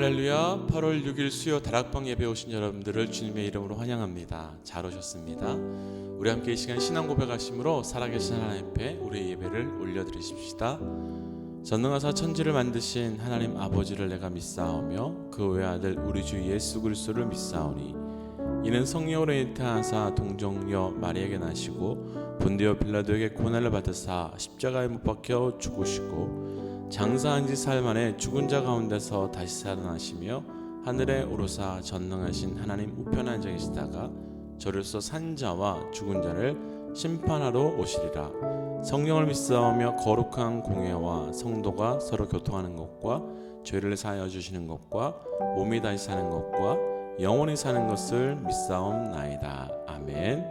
할렐루야. 8월 6일 수요 다락방 예배 오신 여러분들을 주님의 이름으로 환영합니다. 잘 오셨습니다. 우리 함께 이 시간 신앙 고백하심으로 살아계신 하나님 앞에 우리의 예배를 올려드리십시다. 전능하사 천지를 만드신 하나님 아버지를 내가 믿사오며 그 외아들 우리 주 예수 그리스도를 믿사오니 이는 성령으로 잉태하사 동정녀 마리아에게 나시고 본디오 빌라도에게 고난을 받으사 십자가에 못 박혀 죽으시고 장사한 지 사흘 만에 죽은 자 가운데서 다시 살아나시며 하늘에 오르사 전능하신 하나님 우편에 앉아 계시다가 저로서 산 자와 죽은 자를 심판하러 오시리라. 성령을 믿사오며 거룩한 공예와 성도가 서로 교통하는 것과 죄를 사하여 주시는 것과 몸이 다시 사는 것과 영원히 사는 것을 믿사옵나이다. 아멘.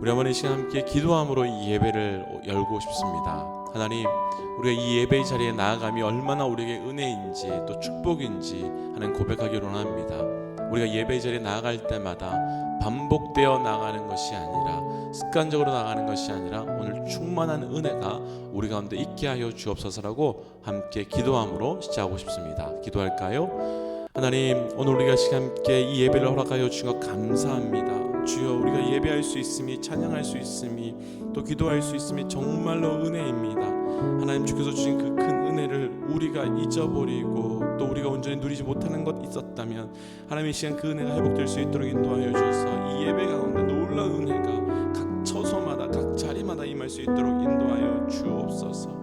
우리 어머니 시간 함께 기도함으로 이 예배를 열고 싶습니다. 하나님, 우리가 이 예배의 자리에 나아감이 얼마나 우리에게 은혜인지 또 축복인지 하는 고백하기로 합니다. 우리가 예배의 자리에 나아갈 때마다 반복되어 나가는 것이 아니라 습관적으로 나가는 것이 아니라 오늘 충만한 은혜가 우리 가운데 있게 하여 주옵소서라고 함께 기도함으로 시작하고 싶습니다. 기도할까요? 하나님, 오늘 우리가 시간 함께 이 예배를 허락하여 주신 것 감사합니다. 주여, 우리가 예배할 수 있음이, 찬양할 수 있음이, 또 기도할 수 있음이 정말로 은혜입니다. 하나님, 주께서 주신 그 큰 은혜를 우리가 잊어버리고 또 우리가 온전히 누리지 못하는 것 있었다면 하나님, 이 시간 그 은혜가 회복될 수 있도록 인도하여 주셔서 이 예배 가운데 놀라운 은혜가 각 처소마다 각 자리마다 임할 수 있도록 인도하여 주옵소서.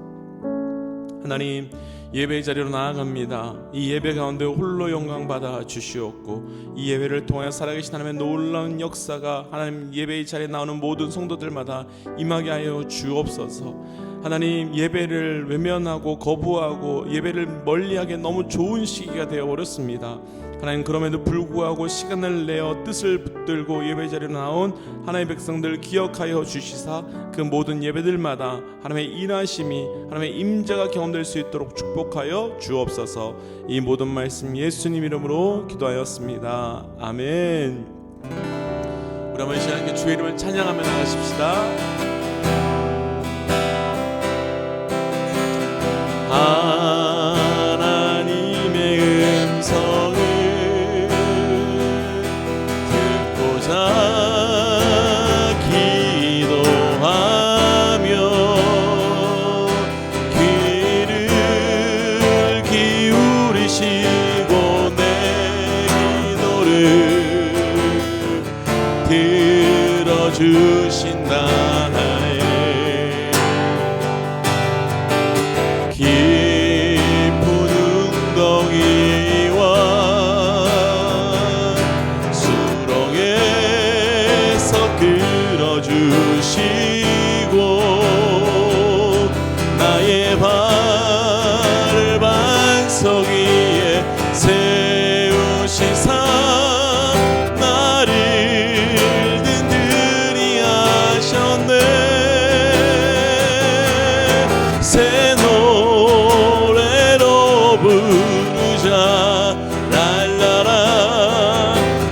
하나님, 예배의 자리로 나아갑니다. 이 예배 가운데 홀로 영광 받아 주시옵고 이 예배를 통하여 살아계신 하나님의 놀라운 역사가 하나님 예배의 자리에 나오는 모든 성도들마다 임하게 하여 주옵소서. 하나님, 예배를 외면하고 거부하고 예배를 멀리하기에 너무 좋은 시기가 되어버렸습니다. 하나님, 그럼에도 불구하고 시간을 내어 뜻을 붙들고 예배 자리로 나온 하나님의 백성들 기억하여 주시사 그 모든 예배들마다 하나님의 일하심이, 하나님의 임재가 경험될 수 있도록 축복하여 주옵소서. 이 모든 말씀 예수님 이름으로 기도하였습니다. 아멘. 우리 한번 이 시간 주의 이름을 찬양하며 나가십시다. 하나님의 음성을 듣고자 기도하며 귀를 기울이시고 내 기도를 들어주신다네. 깊은 웅덩이와 수렁에서 끌어주시고 나의 발을 반석 위에 세우시사 나를 든든히 하셨네. 새 노래로 부르자 랄라라.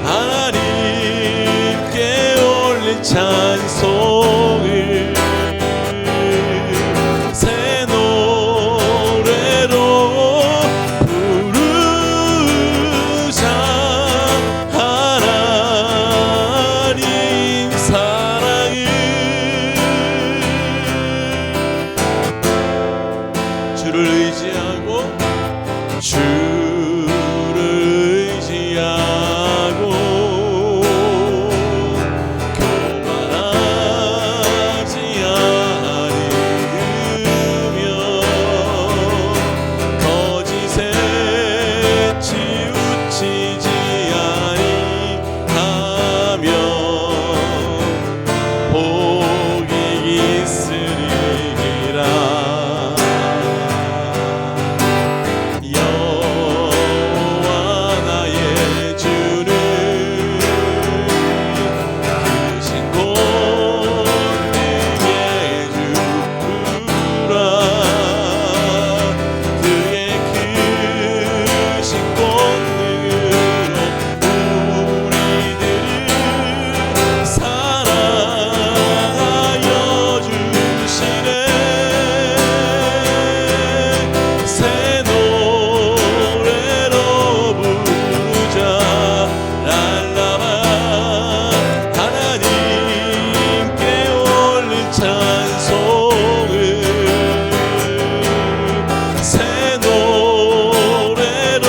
하나님께 올린 찬송을 새 노래로 부르자. 하나님 사랑을 찬송을 새 노래로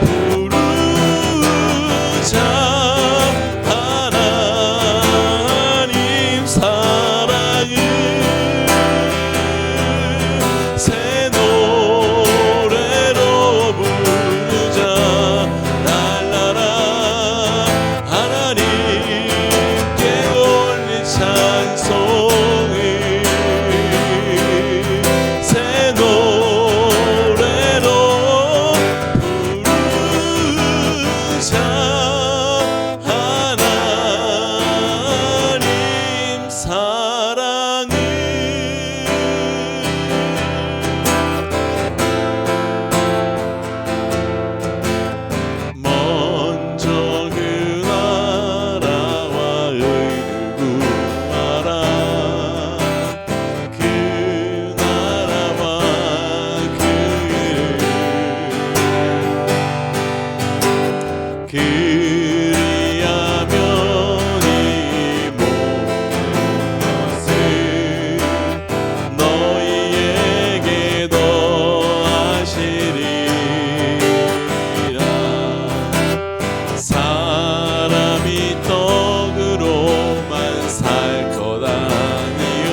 부르자. 하나님 사랑을 새 노래로 부르자. 랄라라. 하나님께 올린 찬송을 새 노래로 부르자. 하나님 사랑을 먼저 그 나라와 의를 구하라. 그 나라와 그 의를 그리하면 이 모든 것을 너희에게 더하시리라. 사람이 떡으로만 살 것 아니요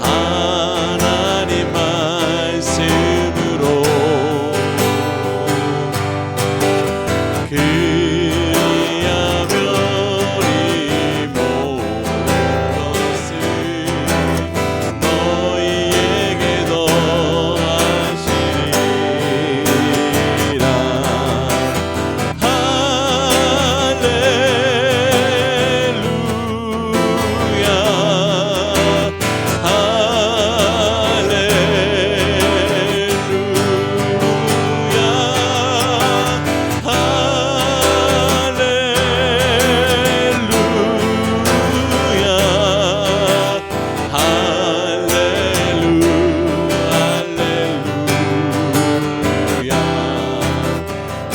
하나님 말씀으로 그리하면 이 모든 것을 너희에게 더하시리라.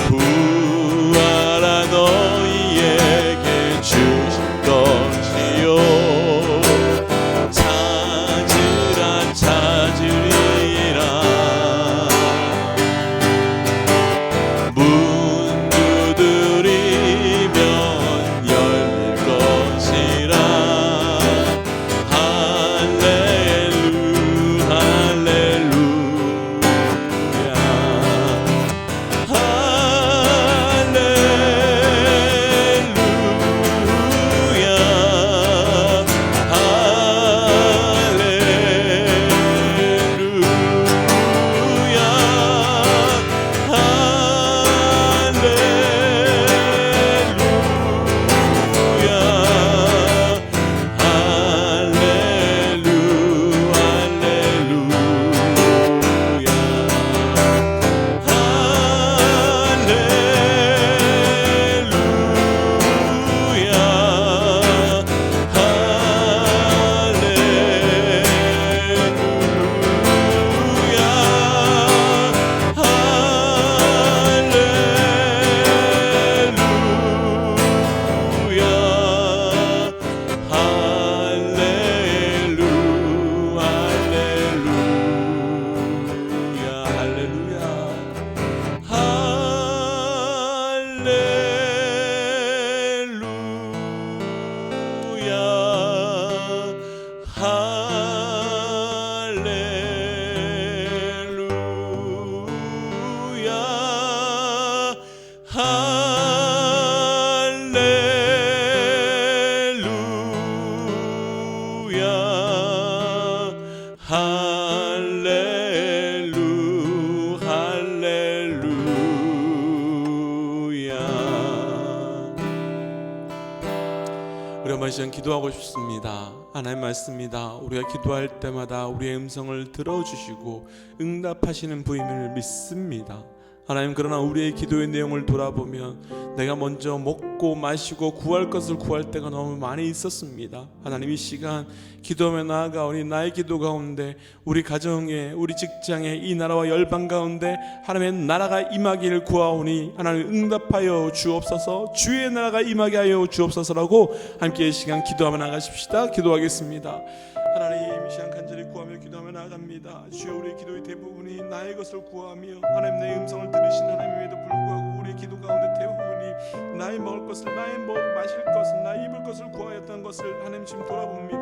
부활아 너희에게 주신 것이요 찾으라 찾으리라. 문 두드리면 열릴 것이라. 할렐루 할렐루야. 우리 한번 시간 기도하고 싶습니다. 하나님 말씀입니다. 우리가 기도할 때마다 우리의 음성을 들어주시고 응답하시는 분임을 믿습니다. 하나님, 그러나 우리의 기도의 내용을 돌아보면 내가 먼저 먹고 마시고 구할 것을 구할 때가 너무 많이 있었습니다. 하나님, 이 시간 기도하며 나아가오니 나의 기도 가운데, 우리 가정에, 우리 직장에, 이 나라와 열방 가운데 하나님의 나라가 임하기를 구하오니 하나님 응답하여 주옵소서, 주의 나라가 임하게 하여 주옵소서라고 함께 이 시간 기도하며 나가십시다. 기도하겠습니다. 하나님, 이 시간 간절히 구하며 기도하며 나아갑니다. 주여, 우리의 기도의 대부분이 나의 것을 구하며 하나님 내 음성을 들으신 하나님에도 불구하고 우리의 기도 가운데 대부분이 나의 먹을 것을, 나의 마실 것을, 나의 입을 것을 구하였던 것을 하나님 지금 돌아봅니다.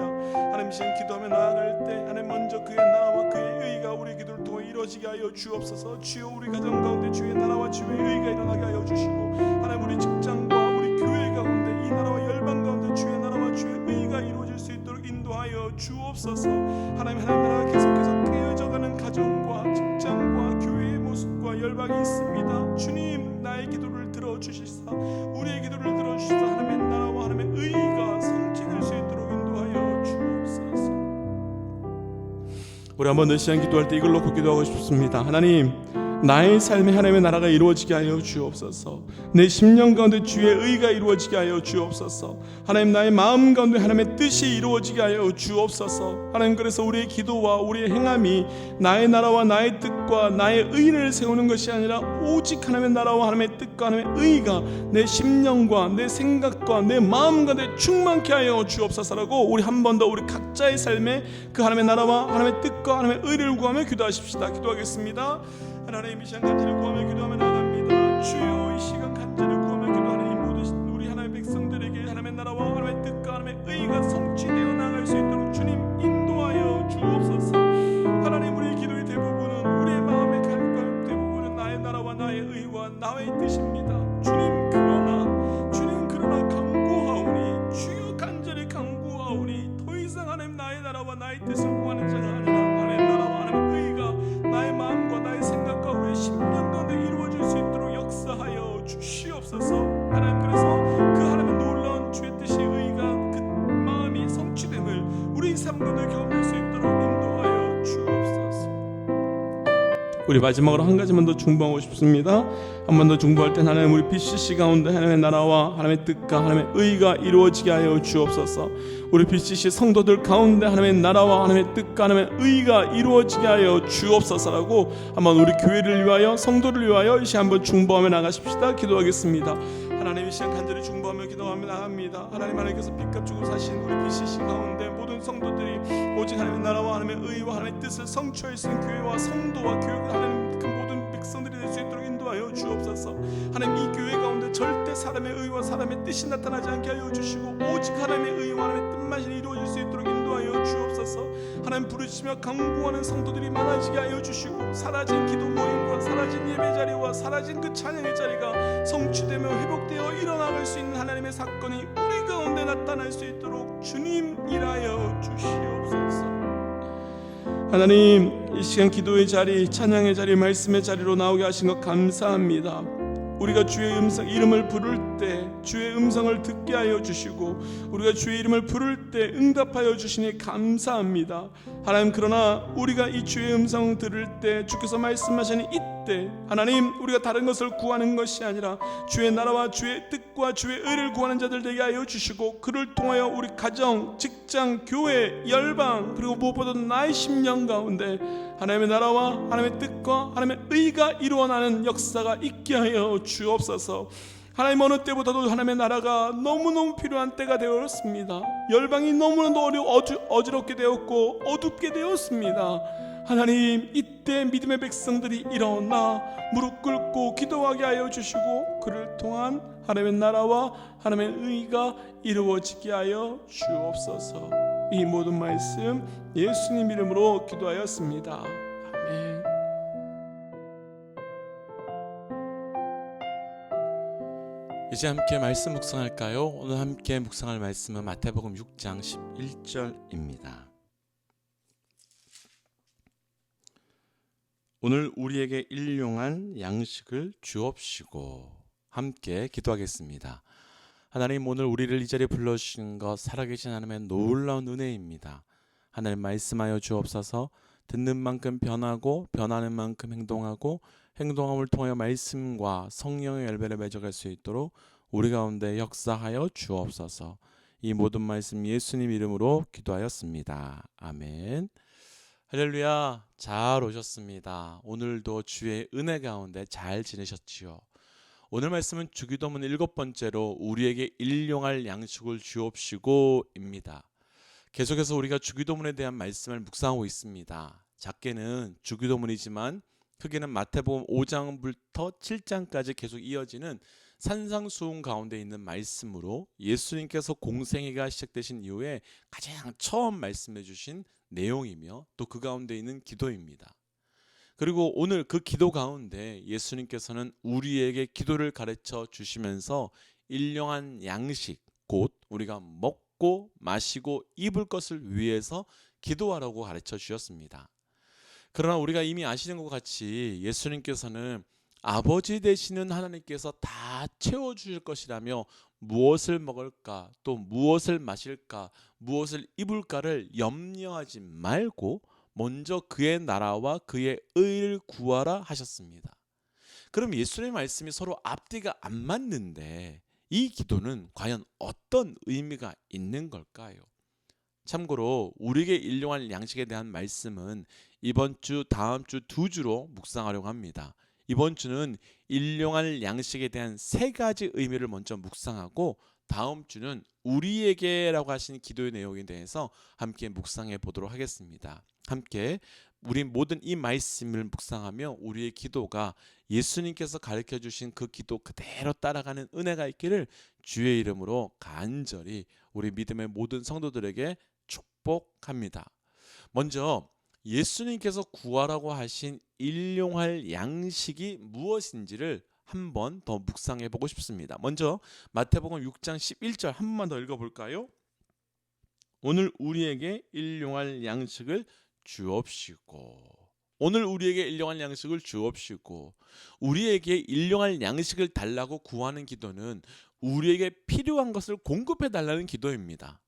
하나님, 지금 기도하며 나아갈 때 하나님 먼저 그의 나라와 그의 의가 우리의 기도를 통해 이루어지게 하여 주옵소서. 주여, 우리 가정 가운데 주의 나라와 주의 의가 일어나게 하여 주시고, 하나님 우리 직장과 우리 교회 가운데 이 나라와 열방 가운데 주의 나라와 주의 의가 이루어질 수 있도록 인도하여 주옵소서. 하나님 나라가 계속해서 깨어져가는 가정과 직장과 교회의 모습과 열방이 있습니다. 주님, 나의 기도를 들어주시사 우리의 기도를 들어주시사 하나님의 나라와 하나님의 의가 성취될 수 있도록 인도하여 주옵소서. 우리 한번 더 시간 기도할 때 이걸 놓고 기도하고 싶습니다. 하나님, 나의 삶에 하나님의 나라가 이루어지게 하여 주옵소서. 내 심령 가운데 주의 의가 이루어지게 하여 주옵소서. 하나님, 나의 마음 가운데 하나님의 뜻이 이루어지게 하여 주옵소서. 하나님, 그래서 우리의 기도와 우리의 행함이 나의 나라와 나의 뜻과 나의 의를 세우는 것이 아니라 오직 하나님의 나라와 하나님의 뜻과 하나님의 의가 내 심령과 내 생각과 내 마음 가운데 충만케 하여 주옵소서라고 우리 한 번 더 우리 각자의 삶에 그 하나님의 나라와 하나님의 뜻과 하나님의 의를 구하며 기도하십시다. 기도하겠습니다. 하나님, 이 시간 간절히 구하며 기도하며 나갑니다. 주여, 이 시간 간절히 구하며 기도하는 이 모든 우리 하나님의 백성들에게 하나님의 나라와 하나님의 뜻과 하나님의 의가 성취되어 나갈 수 있도록 주님 인도하여 주옵소서. 하나님, 우리의 기도의 대부분은, 우리의 마음의 갈등 대부분은 나의 나라와 나의 의와 나의 뜻입니다. 주님, 그러나 간구하오니, 주여 간절히 간구하오니 더 이상 하나님 나의 나라와 나의 뜻을 구하는 자가 아니라 하나님의 나라와 하나님의 의가 나의 마음과 나의 생각과 우리의 심령 가운데 이루어질 수 있도록 역사하여 주시옵소서. 하나님, 그래서 그 하나님의 놀라운 주의 뜻이, 의가, 그 마음이 성취됨을 우리 삶 가운데 경험할 수 있도록 인도하여 주옵소서. 우리 마지막으로 한 가지만 더 중보하고 싶습니다. 한 번 더 중보할 땐 하나님, 우리 BCC 가운데 하나님의 나라와 하나님의 뜻과 하나님의 의가 이루어지게 하여 주옵소서. 우리 BCC 성도들 가운데 하나님의 나라와 하나님의 뜻과 하나님의 의가 이루어지게 하여 주옵소서라고 한번 우리 교회를 위하여, 성도를 위하여 이 시간 한번 중보하며 나가십시다. 기도하겠습니다. 하나님, 이 시간 간절히 중보하며 기도하며 나갑니다. 하나님께서 빚값 주고 사신 우리 BCC 가운데 모든 성도들이 오직 하나님의 나라와 하나님의 의와 하나님의 뜻을 성취할 수 있는 교회와 성도와 교회 하나님 그 모든 백성들이 될 수 있도록 인도하여 주옵소서. 하나님, 이 교회 가운데 절대 사람의 의와 사람의 뜻이 나타나지 않게 하여 주시고 오직 하나님의 의와 하나님의 뜻만 이루어질 수 있도록 인도하여 주옵소서. 하나님, 부르시며 강구하는 성도들이 많아지게 하여 주시고 사라진 기도 모임과 사라진 예배 자리와 사라진 그 찬양의 자리가 성취되며 회복되어 일어나갈 수 있는 하나님의 사건이 우리 가운데 나타날 수 있도록 주님 일하여 주시옵소서. 하나님, 이 시간 기도의 자리, 찬양의 자리, 말씀의 자리로 나오게 하신 것 감사합니다. 우리가 주의 이름을 부를 때 주의 음성을 듣게 하여 주시고 우리가 주의 이름을 부를 때 응답하여 주시니 감사합니다. 하나님, 그러나 우리가 이 주의 음성 들을 때 주께서 말씀하시는 이때 하나님, 우리가 다른 것을 구하는 것이 아니라 주의 나라와 주의 뜻과 주의 의를 구하는 자들 되게 하여 주시고 그를 통하여 우리 가정, 직장, 교회, 열방, 그리고 무엇보다 나의 심령 가운데 하나님의 나라와 하나님의 뜻과 하나님의 의가 이루어나는 역사가 있게 하여 주옵소서. 하나님, 어느 때보다도 하나님의 나라가 너무너무 필요한 때가 되었습니다. 열방이 너무나도 어지럽게 되었고 어둡게 되었습니다. 하나님, 이때 믿음의 백성들이 일어나 무릎 꿇고 기도하게 하여 주시고 그를 통한 하나님의 나라와 하나님의 의가 이루어지게 하여 주옵소서. 이 모든 말씀 예수님 이름으로 기도하였습니다. 아멘. 이제 함께 말씀 묵상할까요? 오늘 함께 묵상할 말씀은 마태복음 6장 11절입니다. 오늘 우리에게 일용할 양식을 주옵시고 함께 기도하겠습니다. 하나님, 오늘 우리를 이 자리에 불러주신 것 살아계신 하나님의 놀라운 은혜입니다. 하나님, 말씀하여 주옵소서. 듣는 만큼 변하고 변하는 만큼 행동하고 행동함을 통하여 말씀과 성령의 열매를 맺어갈 수 있도록 우리 가운데 역사하여 주옵소서. 이 모든 말씀 예수님 이름으로 기도하였습니다. 아멘. 할렐루야. 잘 오셨습니다. 오늘도 주의 은혜 가운데 잘 지내셨지요? 오늘 말씀은 주기도문 7번째로 우리에게 일용할 양식을 주옵시고입니다. 계속해서 우리가 주기도문에 대한 말씀을 묵상하고 있습니다. 작게는 주기도문이지만 크게는 마태복음 5장부터 7장까지 계속 이어지는 산상수훈 가운데 있는 말씀으로 예수님께서 공생애가 시작되신 이후에 가장 처음 말씀해 주신 내용이며 또 그 가운데 있는 기도입니다. 그리고 오늘 그 기도 가운데 예수님께서는 우리에게 기도를 가르쳐 주시면서 일용한 양식, 곧 우리가 먹고 마시고 입을 것을 위해서 기도하라고 가르쳐 주셨습니다. 그러나 우리가 이미 아시는 것 같이 예수님께서는 아버지 되시는 하나님께서 다 채워주실 것이라며 무엇을 먹을까 또 무엇을 마실까 무엇을 입을까를 염려하지 말고 먼저 그의 나라와 그의 의를 구하라 하셨습니다. 그럼 예수님의 말씀이 서로 앞뒤가 안 맞는데 이 기도는 과연 어떤 의미가 있는 걸까요? 참고로 우리에게 일용할 양식에 대한 말씀은 이번 주 다음 주 2주로 묵상하려고 합니다. 이번 주는 일용할 양식에 대한 3가지 의미를 먼저 묵상하고 다음 주는 우리에게라고 하신 기도의 내용에 대해서 함께 묵상해 보도록 하겠습니다. 함께 우리 모든 이 말씀을 묵상하며 우리의 기도가 예수님께서 가르쳐 주신 그 기도 그대로 따라가는 은혜가 있기를 주의 이름으로 간절히 우리 믿음의 모든 성도들에게 축복합니다. 먼저 예수님께서 구하라고 하신 일용할 양식이 무엇인지를 한 번 더 묵상해 보고 싶습니다. 먼저 마태복음 6장 11절 한 번만 더 읽어볼까요? 오늘 우리에게 일용할 양식을 주옵시고. 오늘 우리에게 일용할 양식을 주옵시고. 우리에게 일용할 양식을 달라고 구하는 기도는 우리에게 필요한 것을 공급해 달라는 기도입니다.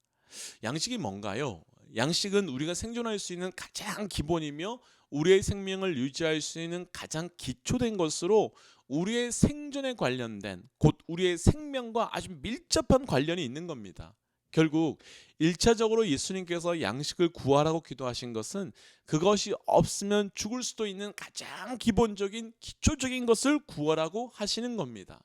양식이 뭔가요? 양식은 우리가 생존할 수 있는 가장 기본이며 우리의 생명을 유지할 수 있는 가장 기초된 것으로 우리의 생존에 관련된 곧 우리의 생명과 아주 밀접한 관련이 있는 겁니다. 결국 1차적으로 예수님께서 양식을 구하라고 기도하신 것은 그것이 없으면 죽을 수도 있는 가장 기본적인 기초적인 것을 구하라고 하시는 겁니다.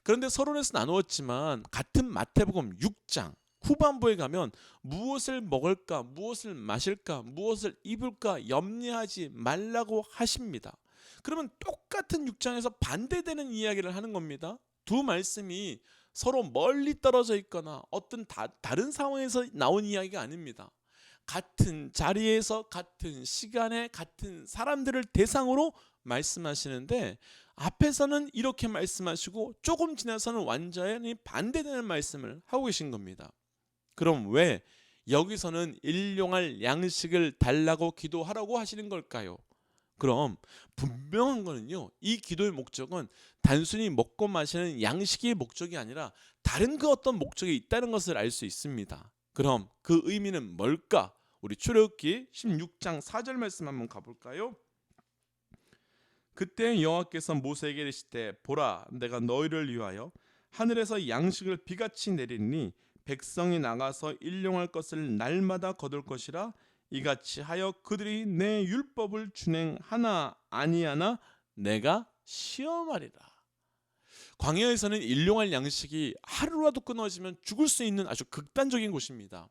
그런데 서론에서 나누었지만 같은 마태복음 6장 후반부에 가면 무엇을 먹을까, 무엇을 마실까, 무엇을 입을까 염려하지 말라고 하십니다. 그러면 똑같은 6장에서 반대되는 이야기를 하는 겁니다. 두 말씀이 서로 멀리 떨어져 있거나 어떤 다른 상황에서 나온 이야기가 아닙니다. 같은 자리에서 같은 시간에 같은 사람들을 대상으로 말씀하시는데 앞에서는 이렇게 말씀하시고 조금 지나서는 완전히 반대되는 말씀을 하고 계신 겁니다. 그럼 왜 여기서는 일용할 양식을 달라고 기도하라고 하시는 걸까요? 그럼 분명한 거는요, 이 기도의 목적은 단순히 먹고 마시는 양식의 목적이 아니라 다른 그 어떤 목적이 있다는 것을 알 수 있습니다. 그럼 그 의미는 뭘까? 우리 출애굽기 16장 4절 말씀 한번 가볼까요? 그때 여호와께서 모세에게 이르시되 보라 내가 너희를 위하여 하늘에서 양식을 비같이 내리니 백성이 나가서 일용할 것을 날마다 거둘 것이라 이같이 하여 그들이 내 율법을 준행하나 아니하나 내가 시험하리라. 광야에서는 일용할 양식이 하루라도 끊어지면 죽을 수 있는 아주 극단적인 곳입니다.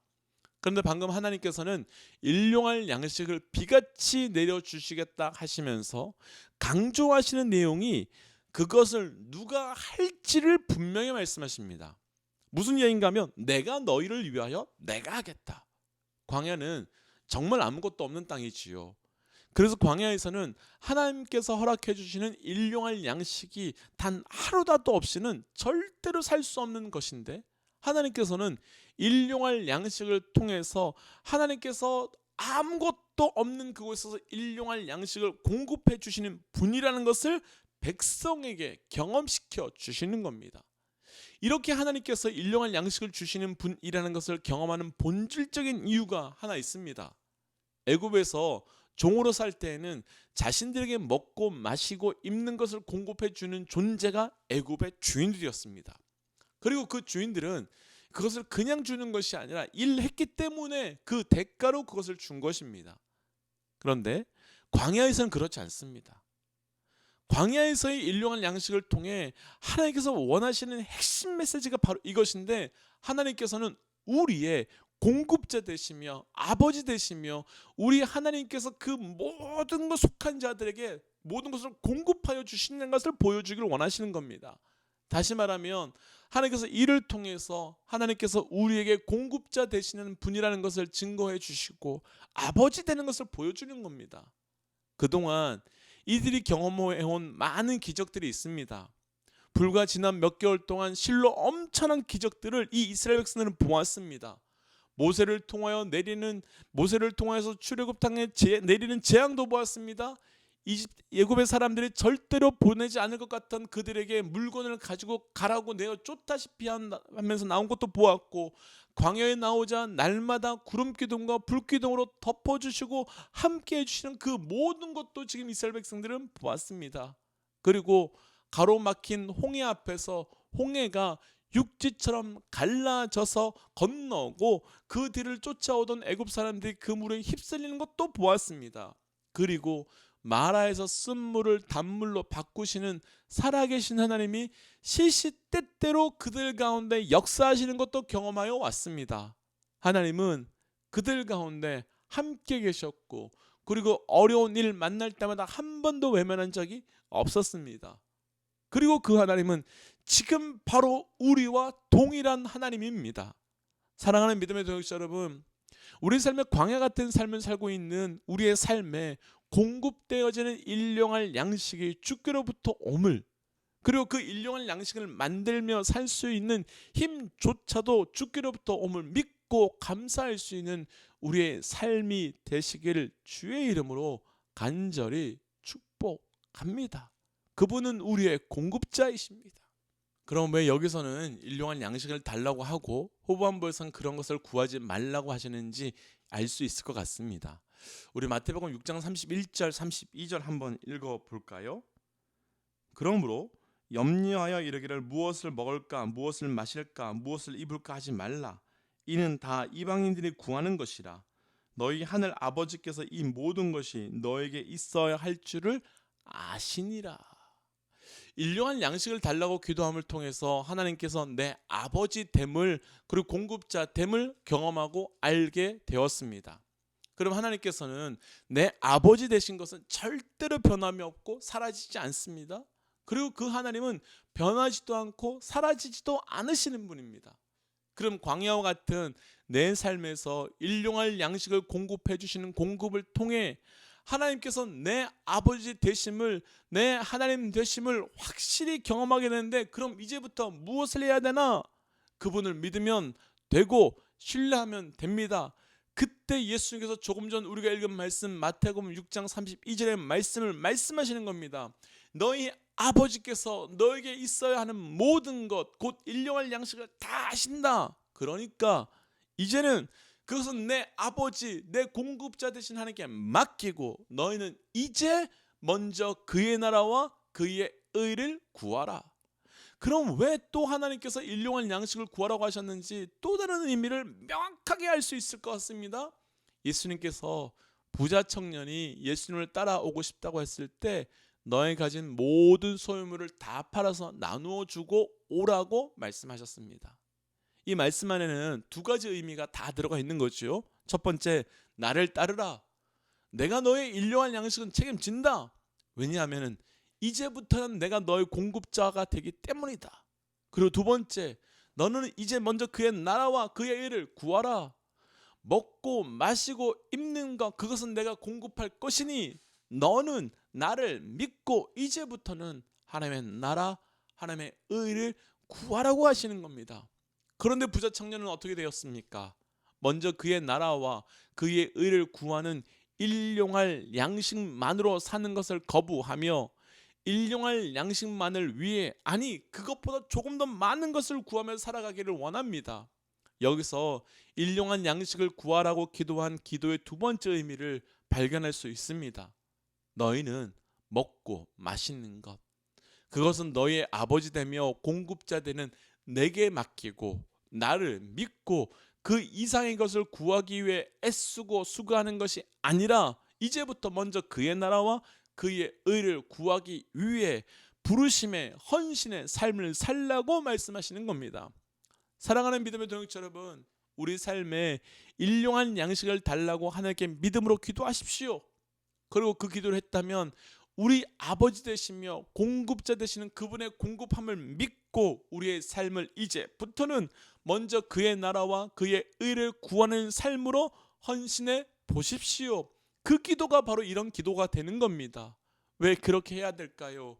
그런데 방금 하나님께서는 일용할 양식을 비같이 내려주시겠다 하시면서 강조하시는 내용이 그것을 누가 할지를 분명히 말씀하십니다. 무슨 이야기인가 하면 내가 너희를 위하여 내가 하겠다. 광야는 정말 아무것도 없는 땅이지요. 그래서 광야에서는 하나님께서 허락해 주시는 일용할 양식이 단 하루라도 없이는 절대로 살 수 없는 것인데 하나님께서는 일용할 양식을 통해서 하나님께서 아무것도 없는 그곳에서 일용할 양식을 공급해 주시는 분이라는 것을 백성에게 경험시켜 주시는 겁니다. 이렇게 하나님께서 일용할 양식을 주시는 분이라는 것을 경험하는 본질적인 이유가 하나 있습니다. 애굽에서 종으로 살 때에는 자신들에게 먹고 마시고 입는 것을 공급해 주는 존재가 애굽의 주인들이었습니다. 그리고 그 주인들은 그것을 그냥 주는 것이 아니라 일했기 때문에 그 대가로 그것을 준 것입니다. 그런데 광야에서는 그렇지 않습니다. 광야에서의 일용할 양식을 통해 하나님께서 원하시는 핵심 메시지가 바로 이것인데, 하나님께서는 우리의 공급자 되시며 아버지 되시며 우리 하나님께서 그 모든 것 속한 자들에게 모든 것을 공급하여 주시는 것을 보여주기를 원하시는 겁니다. 다시 말하면 하나님께서 이를 통해서 하나님께서 우리에게 공급자 되시는 분이라는 것을 증거해 주시고 아버지 되는 것을 보여주는 겁니다. 그동안 이들이 경험해온 많은 기적들이 있습니다. 불과 지난 몇 개월 동안 실로 엄청난 기적들을 이 이스라엘 백성들은 보았습니다. 모세를 통하여서 출애굽 땅에 내리는 재앙도 보았습니다. 애굽의 사람들이 절대로 보내지 않을 것 같던 그들에게 물건을 가지고 가라고 내어 쫓다시피 하면서 나온 것도 보았고, 광야에 나오자 날마다 구름기둥과 불기둥으로 덮어주시고 함께 해주시는 그 모든 것도 지금 이스라엘 백성들은 보았습니다. 그리고 가로막힌 홍해 앞에서 홍해가 육지처럼 갈라져서 건너고 그 뒤를 쫓아오던 애굽 사람들이 그 물에 휩쓸리는 것도 보았습니다. 그리고 마라에서 쓴물을 단물로 바꾸시는 살아계신 하나님이 시시때때로 그들 가운데 역사하시는 것도 경험하여 왔습니다. 하나님은 그들 가운데 함께 계셨고, 그리고 어려운 일 만날 때마다 한 번도 외면한 적이 없었습니다. 그리고 그 하나님은 지금 바로 우리와 동일한 하나님입니다. 사랑하는 믿음의 동역자 여러분, 우리 삶의 광야 같은 삶을 살고 있는 우리의 삶에 공급되어지는 일용할 양식이 주께로부터 옴을, 그리고 그 일용할 양식을 만들며 살 수 있는 힘조차도 주께로부터 옴을 믿고 감사할 수 있는 우리의 삶이 되시기를 주의 이름으로 간절히 축복합니다. 그분은 우리의 공급자이십니다. 그럼 왜 여기서는 일용할 양식을 달라고 하고 후반부에서는 그런 것을 구하지 말라고 하시는지 알 수 있을 것 같습니다. 우리 마태복음 6장 31절 32절 한번 읽어볼까요? 그러므로 염려하여 이르기를 무엇을 먹을까 무엇을 마실까 무엇을 입을까 하지 말라. 이는 다 이방인들이 구하는 것이라. 너희 하늘 아버지께서 이 모든 것이 너에게 있어야 할 줄을 아시니라. 일용할 양식을 달라고 기도함을 통해서 하나님께서 내 아버지 됨을, 그리고 공급자 됨을 경험하고 알게 되었습니다. 그럼 하나님께서는 내 아버지 되신 것은 절대로 변함이 없고 사라지지 않습니다. 그리고 그 하나님은 변하지도 않고 사라지지도 않으시는 분입니다. 그럼 광야와 같은 내 삶에서 일용할 양식을 공급해 주시는 공급을 통해 하나님께서 내 아버지 되심을, 내 하나님 되심을 확실히 경험하게 되는데, 그럼 이제부터 무엇을 해야 되나? 그분을 믿으면 되고 신뢰하면 됩니다. 그때 예수님께서 조금 전 우리가 읽은 말씀 마태복음 6장 32절의 말씀을 말씀하시는 겁니다. 너희 아버지께서 너에게 있어야 하는 모든 것, 곧 일용할 양식을 다 하신다. 그러니까 이제는 그것은 내 아버지, 내 공급자 되신 하나님께 맡기고 너희는 이제 먼저 그의 나라와 그의 의를 구하라. 그럼 왜 또 하나님께서 일용할 양식을 구하라고 하셨는지 또 다른 의미를 명확하게 알 수 있을 것 같습니다. 예수님께서 부자 청년이 예수님을 따라오고 싶다고 했을 때 너의 가진 모든 소유물을 다 팔아서 나누어 주고 오라고 말씀하셨습니다. 이 말씀 안에는 두 가지 의미가 다 들어가 있는 거죠. 첫 번째, 나를 따르라. 내가 너의 일용할 양식은 책임진다. 왜냐하면 이제부터는 내가 너의 공급자가 되기 때문이다. 그리고 두 번째, 너는 이제 먼저 그의 나라와 그의 의를 구하라. 먹고 마시고 입는 것, 그것은 내가 공급할 것이니 너는 나를 믿고 이제부터는 하나님의 나라, 하나님의 의를 구하라고 하시는 겁니다. 그런데 부자 청년은 어떻게 되었습니까? 먼저 그의 나라와 그의 의를 구하는 일용할 양식만으로 사는 것을 거부하며 일용할 양식만을 위해, 아니 그것보다 조금 더 많은 것을 구하며 살아가기를 원합니다. 여기서 일용할 양식을 구하라고 기도한 기도의 두 번째 의미를 발견할 수 있습니다. 너희는 먹고 마시는 것, 그것은 너희의 아버지 되며 공급자 되는 내게 맡기고 나를 믿고 그 이상의 것을 구하기 위해 애쓰고 수고하는 것이 아니라 이제부터 먼저 그의 나라와 그의 의를 구하기 위해 부르심의 헌신의 삶을 살라고 말씀하시는 겁니다. 사랑하는 믿음의 동역자 여러분, 우리 삶에 일용할 양식을 달라고 하나님께 믿음으로 기도하십시오. 그리고 그 기도를 했다면 우리 아버지 되시며 공급자 되시는 그분의 공급함을 믿고 우리의 삶을 이제부터는 먼저 그의 나라와 그의 의를 구하는 삶으로 헌신해 보십시오. 그 기도가 바로 이런 기도가 되는 겁니다. 왜 그렇게 해야 될까요?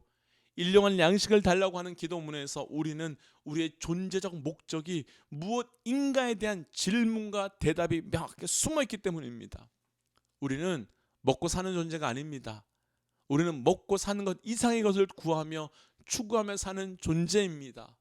일용할 양식을 달라고 하는 기도문에서 우리는 우리의 존재적 목적이 무엇인가에 대한 질문과 대답이 명확하게 숨어있기 때문입니다. 우리는 먹고 사는 존재가 아닙니다. 우리는 먹고 사는 것 이상의 것을 구하며 추구하며 사는 존재입니다.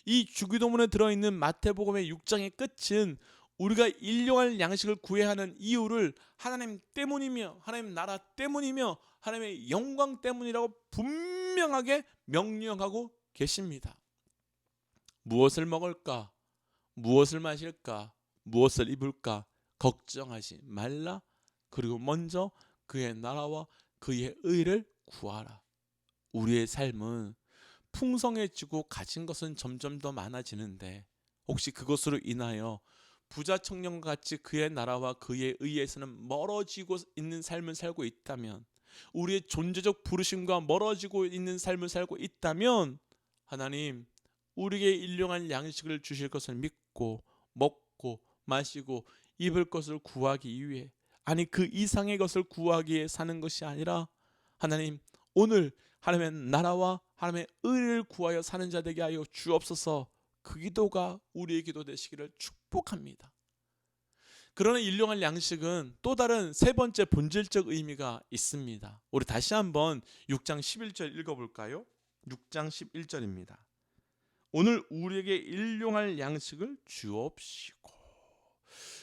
이 주기도문에 들어있는 마태복음의 6장의 끝은 우리가 일용할 양식을 구해야 하는 이유를 하나님 때문이며 하나님 나라 때문이며 하나님의 영광 때문이라고 분명하게 명령하고 계십니다. 무엇을 먹을까? 무엇을 마실까? 무엇을 입을까? 걱정하지 말라. 그리고 먼저 그의 나라와 그의 의를 구하라. 우리의 삶은 풍성해지고 가진 것은 점점 더 많아지는데 혹시 그것으로 인하여 부자 청년과 같이 그의 나라와 그의 의에서는 멀어지고 있는 삶을 살고 있다면, 우리의 존재적 부르심과 멀어지고 있는 삶을 살고 있다면 하나님 우리에게 일용할 양식을 주실 것을 믿고 먹고 마시고 입을 것을 구하기 위해, 아니 그 이상의 것을 구하기 위해 사는 것이 아니라 하나님 오늘 하나님의 나라와 하나님의 의를 구하여 사는 자 되게 하여 주옵소서. 그 기도가 우리의 기도 되시기를 축복합니다. 그러나 일용할 양식은 또 다른 세 번째 본질적 의미가 있습니다. 우리 다시 한번 6장 11절 읽어볼까요? 6장 11절입니다. 오늘 우리에게 일용할 양식을 주옵시고.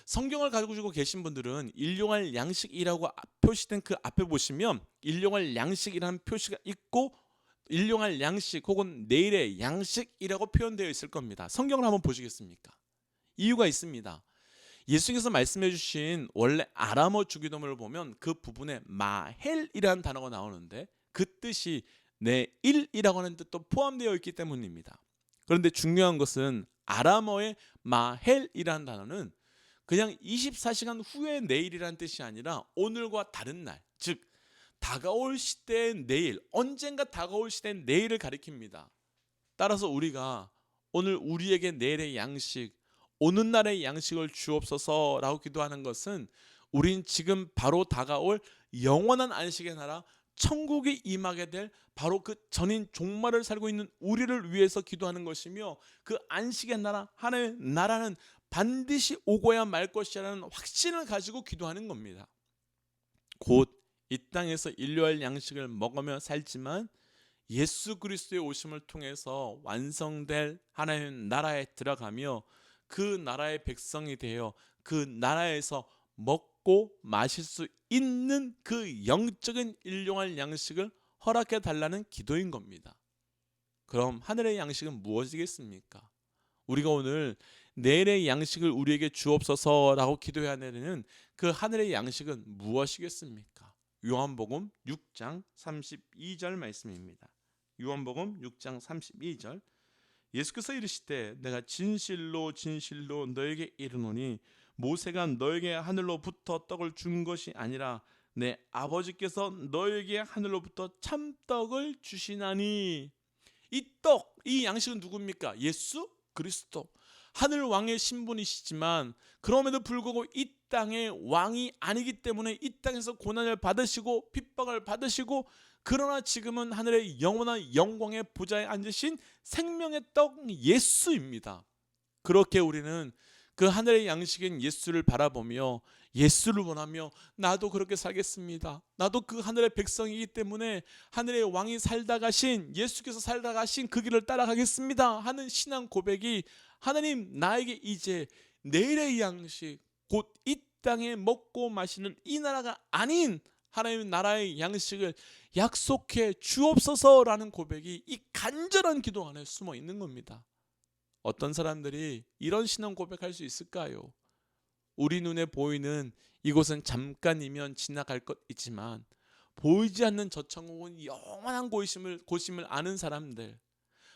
성경을 가지고 계신 분들은 일용할 양식이라고 표시된 그 앞에 보시면 일용할 양식이라는 표시가 있고 일용할 양식 혹은 내일의 양식이라고 표현되어 있을 겁니다. 성경을 한번 보시겠습니까? 이유가 있습니다. 예수님께서 말씀해 주신 원래 아람어 주기도문을 보면 그 부분에 마헬이라는 단어가 나오는데 그 뜻이 내일이라고 하는 뜻도 포함되어 있기 때문입니다. 그런데 중요한 것은 아람어의 마헬이라는 단어는 그냥 24시간 후의 내일이라는 뜻이 아니라 오늘과 다른 날, 즉 다가올 시대의 내일, 언젠가 다가올 시대의 내일을 가리킵니다. 따라서 우리가 오늘 우리에게 내일의 양식, 오는 날의 양식을 주옵소서라고 기도하는 것은 우린 지금 바로 다가올 영원한 안식의 나라, 천국이 임하게 될 바로 그 전인 종말을 살고 있는 우리를 위해서 기도하는 것이며, 그 안식의 나라, 하나님의 나라는 반드시 오고야 말 것이라는 확신을 가지고 기도하는 겁니다. 곧 이 땅에서 인류할 양식을 먹으며 살지만 예수 그리스도의 오심을 통해서 완성될 하나님의 나라에 들어가며 그 나라의 백성이 되어 그 나라에서 먹고 마실 수 있는 그 영적인 일용할 양식을 허락해 달라는 기도인 겁니다. 그럼 하늘의 양식은 무엇이겠습니까? 우리가 오늘 내일의 양식을 우리에게 주옵소서라고 기도해야 되는 그 하늘의 양식은 무엇이겠습니까? 요한복음 6장 32절 말씀입니다. 요한복음 6장 32절. 예수께서 이르시되 내가 진실로 진실로 너에게 이르노니 모세가 너에게 하늘로부터 떡을 준 것이 아니라 내 아버지께서 너에게 하늘로부터 참떡을 주시나니. 이 떡, 이 양식은 누굽니까? 예수 그리스도. 하늘 왕의 신분이시지만 그럼에도 불구하고 이 땅의 왕이 아니기 때문에 이 땅에서 고난을 받으시고 핍박을 받으시고, 그러나 지금은 하늘의 영원한 영광의 보좌에 앉으신 생명의 떡 예수입니다. 그렇게 우리는 그 하늘의 양식인 예수를 바라보며 예수를 원하며 나도 그렇게 살겠습니다. 나도 그 하늘의 백성이기 때문에 하늘의 왕이 살다 가신, 예수께서 살다 가신 그 길을 따라가겠습니다 하는 신앙 고백이 하나님, 나에게 이제 내일의 양식, 곧 이 땅에 먹고 마시는 이 나라가 아닌 하나님 나라의 양식을 약속해 주옵소서라는 고백이 이 간절한 기도 안에 숨어 있는 겁니다. 어떤 사람들이 이런 신앙 고백할 수 있을까요? 우리 눈에 보이는 이곳은 잠깐이면 지나갈 것이지만 보이지 않는 저 천국은 영원한 곳임을 아는 사람들,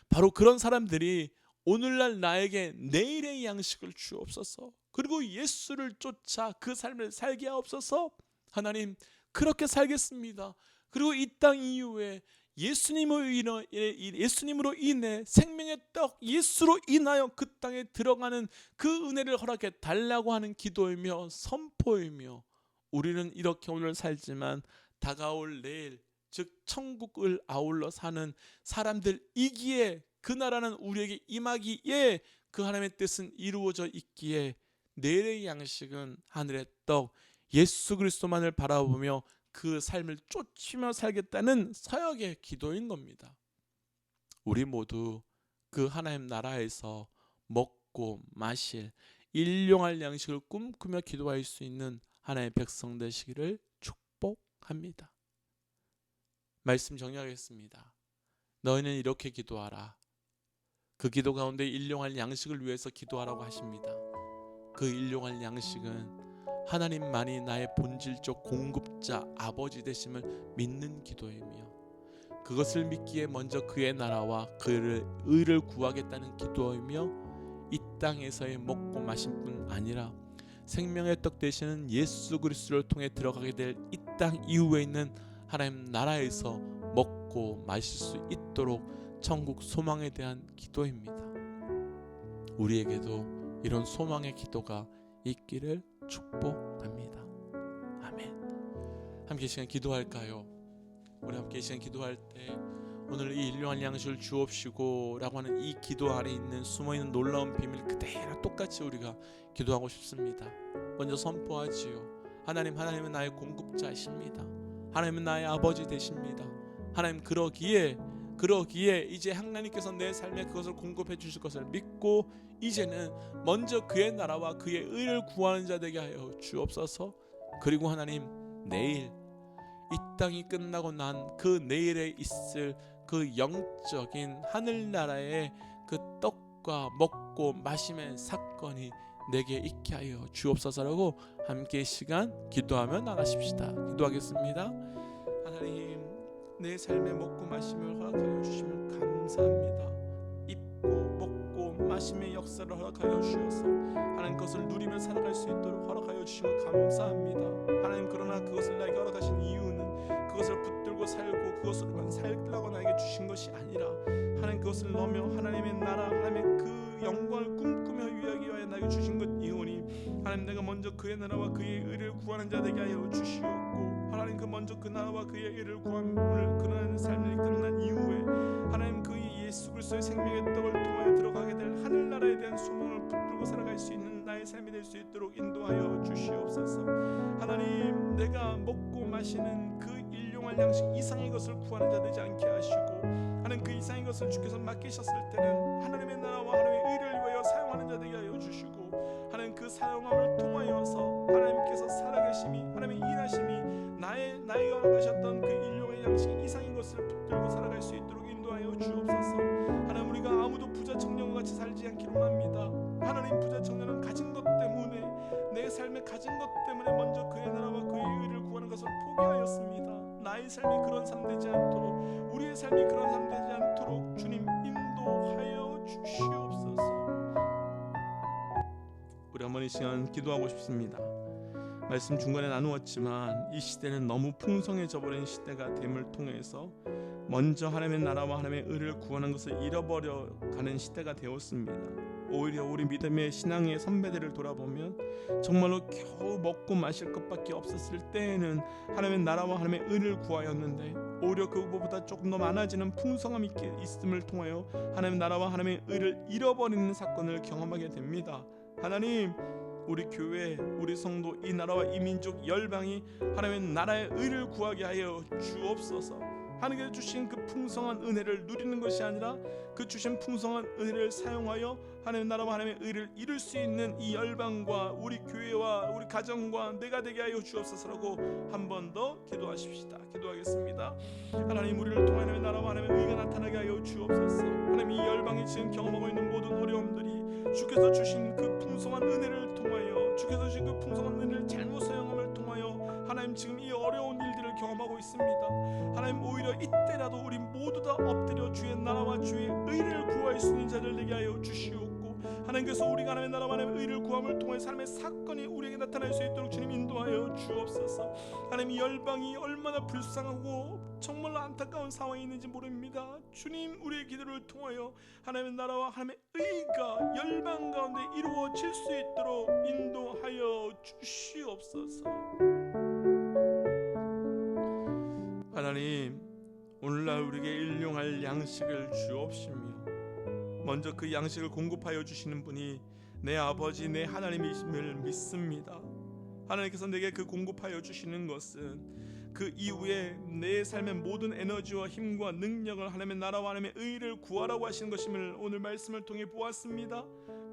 바로 그런 사람들이 오늘날 나에게 내일의 양식을 주옵소서, 그리고 예수를 쫓아 그 삶을 살게 하옵소서. 하나님, 그렇게 살겠습니다. 그리고 이 땅 이후에 예수님으로 인해 생명의 떡 예수로 인하여 그 땅에 들어가는 그 은혜를 허락해 달라고 하는 기도이며 선포이며, 우리는 이렇게 오늘 살지만 다가올 내일, 즉 천국을 아울러 사는 사람들이기에, 그 나라는 우리에게 임하기에, 그 하나님의 뜻은 이루어져 있기에 내일의 양식은 하늘의 떡 예수 그리스도만을 바라보며 그 삶을 쫓으며 살겠다는 서약의 기도인 겁니다. 우리 모두 그 하나님 나라에서 먹고 마실 일용할 양식을 꿈꾸며 기도할 수 있는 하나님의 백성 되시기를 축복합니다. 말씀 정리하겠습니다. 너희는 이렇게 기도하라. 그 기도 가운데 일용할 양식을 위해서 기도하라고 하십니다. 그 일용할 양식은 하나님만이 나의 본질적 공급자 아버지 되심을 믿는 기도이며, 그것을 믿기에 먼저 그의 나라와 그의 의를 구하겠다는 기도이며, 이 땅에서의 먹고 마신 뿐 아니라 생명의 떡 되시는 예수 그리스도를 통해 들어가게 될 이 땅 이후에 있는 하나님 나라에서 먹고 마실 수 있도록 천국 소망에 대한 기도입니다. 우리에게도 이런 소망의 기도가 있기를 축복합니다. 아멘. 함께 이 시간 기도할까요? 우리 함께 이 시간 기도할 때 오늘 이 일용할 양식을 주옵시고 라고 하는 이 기도 안에 있는 숨어있는 놀라운 비밀 그대로 똑같이 우리가 기도하고 싶습니다. 먼저 선포하지요. 하나님, 하나님은 나의 공급자이십니다. 하나님은 나의 아버지 되십니다. 하나님, 그러기에 이제 하나님께서 내 삶에 그것을 공급해 주실 것을 믿고 이제는 먼저 그의 나라와 그의 의를 구하는 자 되게 하여 주옵소서. 그리고 하나님, 내일 이 땅이 끝나고 난 그 내일에 있을 그 영적인 하늘나라의 그 떡과 먹고 마심의 사건이 내게 있게 하여 주옵소서라고 함께 시간 기도하며 나가십시다. 기도하겠습니다. 하나님, 내 삶에 먹고 마심을 허락하여 주시면 감사합니다. 입고 먹고 마심의 역사를 허락하여 주셔서 하나님 그것을 누리며 살아갈 수 있도록 허락하여 주시면 감사합니다. 하나님, 그러나 그것을 나에게 허락하신 이유는 그것을 붙들고 살고 그것으로만 살라고 나에게 주신 것이 아니라 하나님 그것을 넘어 하나님의 나라, 하나님의 그 영광을 꿈꾸며 위하기 위하여 나에게 주신 것 이오니, 하나님, 내가 먼저 그의 나라와 그의 의를 구하는 자 되게 하여 주시옵고, 하나님, 그 먼저 그 나라와 그의 의를 구하는 그러한 삶이 끝난 이후에 하나님, 그 예수 그리스도의 생명의 떡을 통하여 들어가게 될 하늘나라에 대한 소망을 붙들고 살아갈 수 있는 나의 삶이 될 수 있도록 인도하여 주시옵소서. 하나님, 내가 먹고 마시는 그 일용할 양식 이상의 것을 구하는 자 되지 않게 하시고, 하나님, 그 이상의 것을 주께서 맡기셨을 때는 하나님의 나라와 하나님의 의를 위하여 사용하는 자 되게 하여 주시고, 하나님, 그 사용함을 통하여서 하나님께서 살아계심이, 하나님의 일하심이 나에게 허락하셨던 그 일용의 양식 이상의 것을 붙들고 살아갈 수 있도록 인도하여 주옵소서. 하나님, 우리가 아무도 부자 청년과 같이 살지 않기를 원합니다. 하나님, 부자 청년은 가진 것 때문에, 내 삶에 가진 것 때문에 먼저 그의 나라와 그의 의를 구하는 것을 포기하였습니다. 나의 삶이 그런 삶 되지 않도록, 우리의 삶이 그런 삶 되지 않도록 주님 인도하여 주시옵소서. 우리 한번 이 시간 기도하고 싶습니다. 말씀 중간에 나누었지만 이 시대는 너무 풍성해져 버린 시대가 됨을 통해서 먼저 하나님의 나라와 하나님의 의를 구하는 것을 잃어버려 가는 시대가 되었습니다. 오히려 우리 믿음의 신앙의 선배들을 돌아보면 정말로 겨우 먹고 마실 것밖에 없었을 때에는 하나님의 나라와 하나님의 의를 구하였는데, 오히려 그것보다 조금 더 많아지는 풍성함이 있음을 통하여 하나님의 나라와 하나님의 의를 잃어버리는 사건을 경험하게 됩니다. 하나님, 우리 교회, 우리 성도, 이 나라와 이 민족 열방이 하나님의 나라의 의를 구하게 하여 주옵소서. 하나님께서 주신 그 풍성한 은혜를 누리는 것이 아니라 그 주신 풍성한 은혜를 사용하여 하나님의 나라와 하나님의 의를 이룰 수 있는 이 열방과 우리 교회와 우리 가정과 내가 되게 하여 주옵소서라고 한 번 더 기도하십시다. 기도하겠습니다. 하나님, 우리를 통해 하나님의 나라와 하나님의 의가 나타나게 하여 주옵소서. 하나님, 이 열방이 지금 경험하고 있는 모든 어려움들이 주께서 주신 그 풍성한 은혜를 통하여, 주께서 주신 그 풍성한 은혜를 잘못 사용함을 통하여 하나님 지금 이 어려운 일들을 경험하고 있습니다. 하나님, 오히려 이때라도 우리 모두 다 엎드려 주의 나라와 주의 의를 구할 수 있는 자를 되게 하여 주시옵고, 하나님께서 우리가 하나님의 나라와 하나님의 의를 구함을 통해 삶의 사건이 우리에게 나타날 수 있도록 주님 인도하여 주옵소서. 하나님, 이 열방이 얼마나 불쌍하고 정말로 안타까운 상황이 있는지 모릅니다. 주님, 우리의 기도를 통하여 하나님의 나라와 하나님의 의가 열방 가운데 이루어질 수 있도록 인도하여 주시옵소서. 하나님, 오늘날 우리에게 일용할 양식을 주옵시며 먼저 그 양식을 공급하여 주시는 분이 내 아버지 내 하나님이심을 믿습니다. 하나님께서 내게 그 공급하여 주시는 것은 그 이후에 내 삶의 모든 에너지와 힘과 능력을 하나님의 나라와 하나님의 의를 구하라고 하시는 것임을 오늘 말씀을 통해 보았습니다.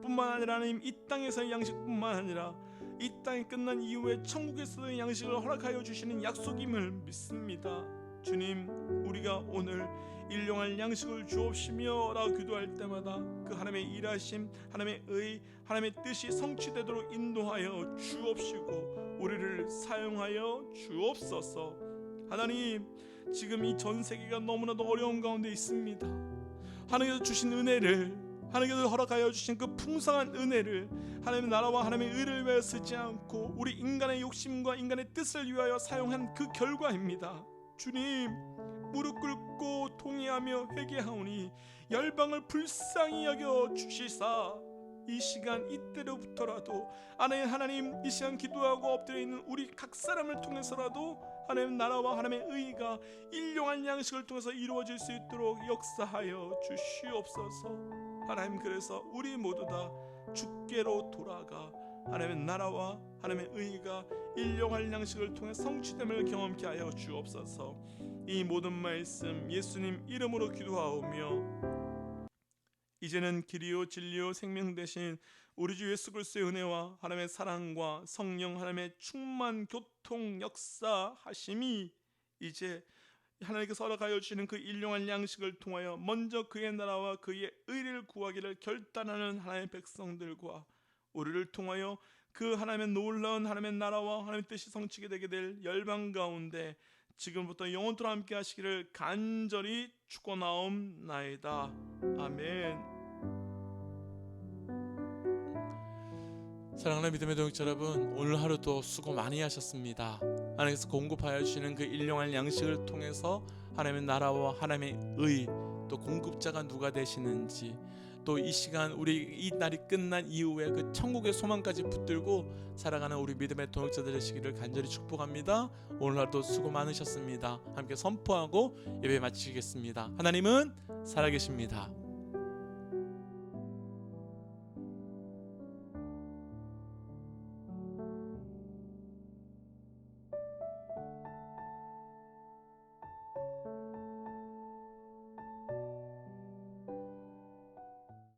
뿐만 아니라 하나님, 이 땅에서의 양식뿐만 아니라 이 땅이 끝난 이후에 천국에서의 양식을 허락하여 주시는 약속임을 믿습니다. 주님, 우리가 오늘 일용할 양식을 주옵시며 라고 기도할 때마다 그 하나님의 일하심, 하나님의 의, 하나님의 뜻이 성취되도록 인도하여 주옵시고 우리를 사용하여 주옵소서. 하나님, 지금 이 전 세계가 너무나도 어려운 가운데 있습니다. 하나님께서 주신 은혜를, 하나님께서 허락하여 주신 그 풍성한 은혜를 하나님의 나라와 하나님의 의를 위하여 쓰지 않고 우리 인간의 욕심과 인간의 뜻을 위하여 사용한 그 결과입니다. 주님, 무릎 꿇고 통회하며 회개하오니 열방을 불쌍히 여겨 주시사 이 시간 이때로부터라도 하나님, 이 시간 기도하고 엎드려 있는 우리 각 사람을 통해서라도 하나님 나라와 하나님의 의가 일용할 양식을 통해서 이루어질 수 있도록 역사하여 주시옵소서. 하나님, 그래서 우리 모두 다 주께로 돌아가 하나님의 나라와 하나님의 의가 일용할 양식을 통해 성취됨을 경험케 하여 주옵소서. 이 모든 말씀 예수님 이름으로 기도하오며 이제는 길이요 진리요 생명 되신 우리 주 예수 그리스도의 은혜와 하나님의 사랑과 성령 하나님의 충만 교통 역사하심이 이제 하나님께서 허락하여 주시는 그 일용할 양식을 통하여 먼저 그의 나라와 그의 의를 구하기를 결단하는 하나님의 백성들과 우리를 통하여 그 하나님의 놀라운 하나님의 나라와 하나님의 뜻이 성취게 되게 될 열방 가운데 지금부터 영원토록 함께 하시기를 간절히 축원하옵나이다. 아멘. 사랑하는 믿음의 동역자 여러분, 오늘 하루도 수고 많이 하셨습니다. 하나님께서 공급하여 주시는 그 일용할 양식을 통해서 하나님의 나라와 하나님의 의, 또 공급자가 누가 되시는지, 또 이 시간 우리 이 날이 끝난 이후에 그 천국의 소망까지 붙들고 살아가는 우리 믿음의 동역자들 되시기를 간절히 축복합니다. 오늘 하루도 수고 많으셨습니다. 함께 선포하고 예배 마치겠습니다. 하나님은 살아계십니다.